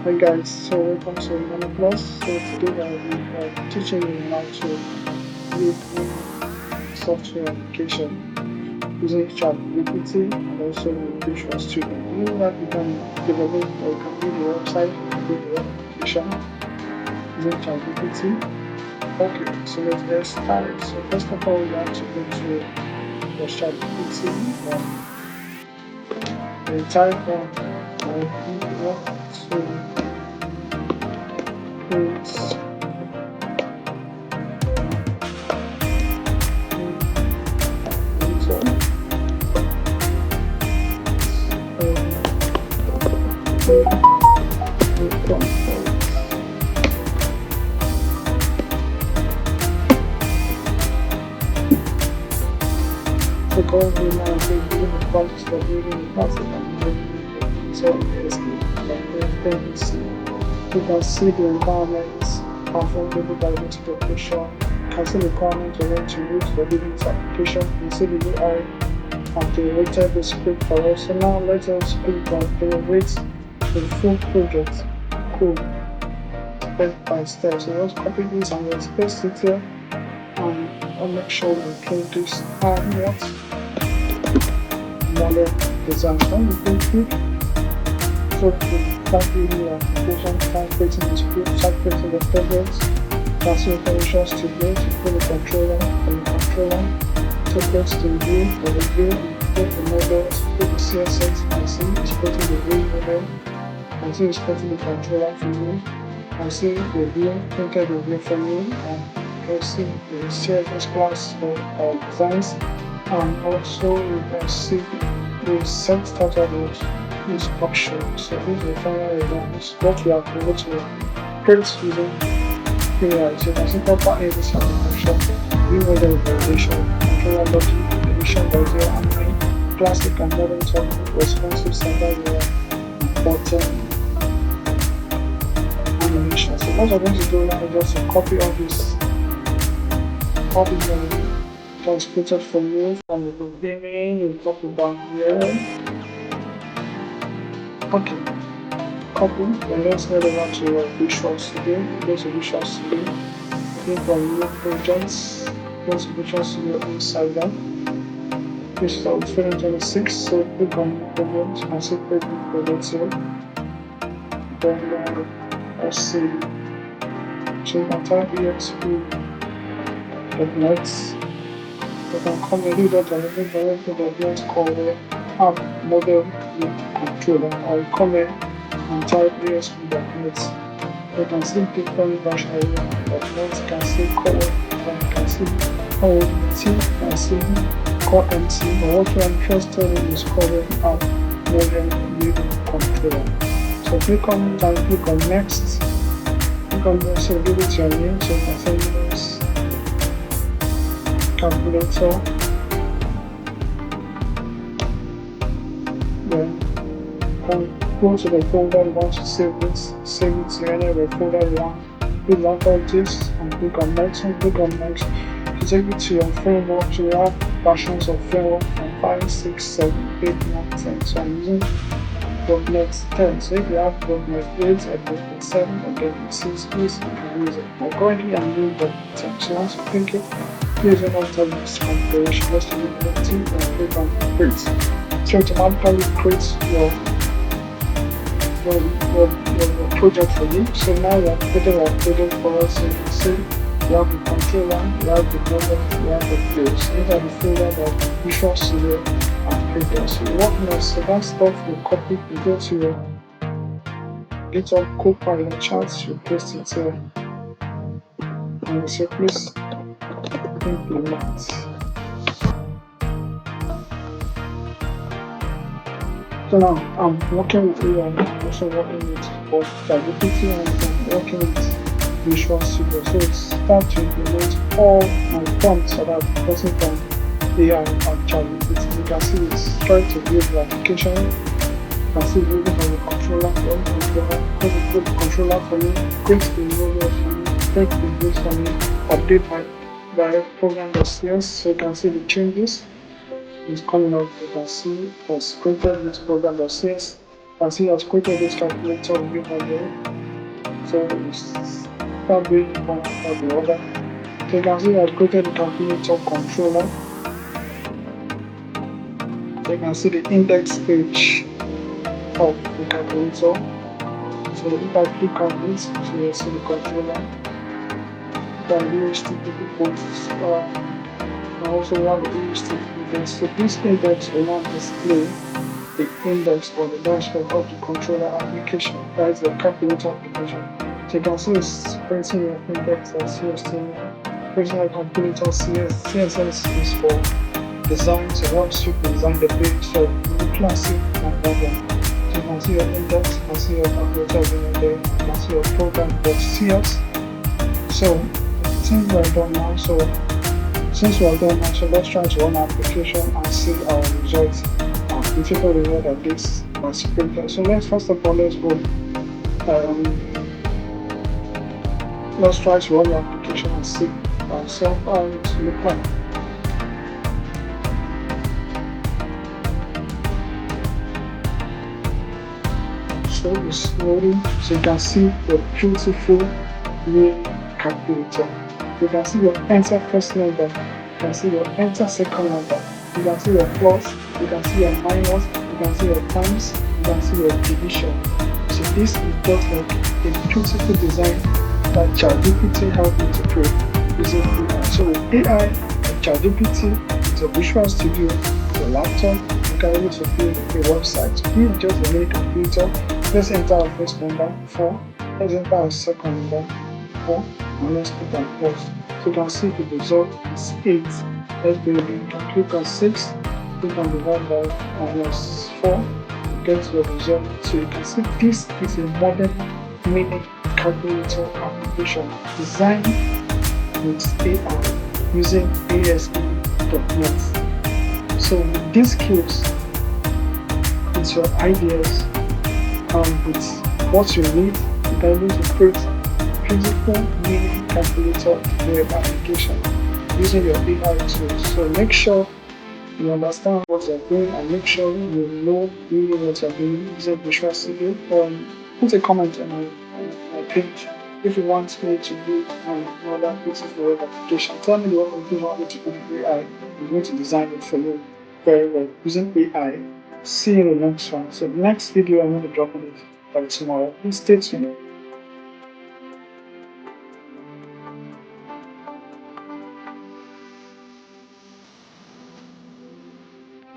Hi guys, so welcome to NonnyPlus. So today I will be teaching you how to build a software application using ChatGPT and also Visual Studio. You know that you can develop or you can build a website, you can build a web application using ChatGPT. Okay, so let's get started. So first of all, you have to go to your ChatGPT and type on you want to create so currently now I'm doing the projects for building the platform and so basically things you can see the requirements perform the diagnostic operation, you can see the requirements you want to use for building this application, you can see the UI and created the script for us. So now let us click on generate the full project code step by step. So let's copy this and let's paste it here and I'll make sure we include this and what model design. When you click so to start building your application, start creating the script, start creating the project, transfer information to build, to put the controller and the controller, to to the view, for the view, put the models, put the CSS, and see it's putting the view model, and see it's putting the controller for you, and see the view, printed the view for you, and you can see the CSS class for designs, and also you can see the set starter with this option. So this is the final results what we have been able to print using AI. So you can see proper MVC architecture, ViewModel validation, controller logic, edition by zero and classic and modern talk, responsive standard UI, and button animation. So what I'm going to do now is just to copy all this, copy that's created for you from the beginning, you copy down here. Okay, copy, then let's head over to your Visual Studio. Go to Visual Studio, click on New Projects, go to Visual Studio inside them. This is our 2026, so click on New Project and see Create New Project here. Then let's see, so you can type EXP.net. You can come and do that and then directly the .net called app model controller, or come in and type ASP.net. You can see different version of .net, you can see Core, you can see Core MVC, you can see Core MC, but what we are interested in is Core app model controller. So click on it and click on next. Click on this, so give it your name, so you can send this calculator. Then go to the folder you want to save this, save it to any of the folder you want. Click on all this and click on next and click on next. To take it to your framework, so you have versions of framework from 5, 6, 7, 8, 9, 10. So I'm using .NET 10. So if you have .NET 8 or .NET 7 or .NET 6, please you can use it. But currently I'm using .NET 10. So once you think it, please after this configuration, let's do it and click on create. So it automatically creates your project for you. So now we have created our project for us. So you can see we have the controller, we have the model, we have the fields. These are the folder that Visual Studio and created. So what next? So that stuff you copy, you go to your GitHub Copilot charts, you paste it here, and you say please implement. So now I'm working with AI, I'm also working with both ChatGPT and I'm working with Visual Studio. So it's start to implement all my prompts that I'm getting from AI and ChatGPT. You can see it's trying to build the application. You can see building from the controller, put the controller for me, create the model for me, create the views for me, update my program.cs. So you can see the changes. It's coming up, you can see it's created this program.cs can see I've created this calculator view model. So it's probably one after the other. So you can see I've created the calculator controller. So you can see the index page of the calculator. So if I click on this, so you'll see the controller. You can use HTTP ports. I also want the HTTP index. So this index will not display the index or the dashboard of the controller application. That is the calculator application. So you can see it's printing your index as CST, printing a calculator CSS is for design. So once you design the page, so you classic and modern. So you can see your index, you can see your calculator in there, you can see your program.cs. So since we're done now, so let's try to run our application and see our results. Beautiful result that this was printed. So let's first of all let's try to run the application and see ourselves how it looks like. So it's loading. So you can see the beautiful new calculator. You can see your enter first number, you can see your enter second number, you can see your plus, you can see your minus, you can see your times, you can see your division. So this is just like a beautiful design that ChatGPT helped me to create using AI. So with AI, ChatGPT, it's a Visual Studio, it's a laptop, you can able to build a website. We just a mini computer. Let's enter our first number 4. Let's enter our second number 4. And let's click on pause. So you can see the result is 8. Let's build it. You can click on 6, click on the number minus 4 to get the result. So you can see this is a modern mini calculator application designed with AI using ASP.NET. So with these skills, with your ideas, and with what you need, you can able to create beautiful mini calculator web application using your AI tools. So make sure you understand what you're doing and make sure you know really what you're doing using Visual Studio. Put a comment on my page if you want me to do another beautiful web application. Tell me what you want me to do with AI. I'm going to design it for you very well using AI. See you in the next one. So the next video I'm going to drop on it by tomorrow. Please stay tuned.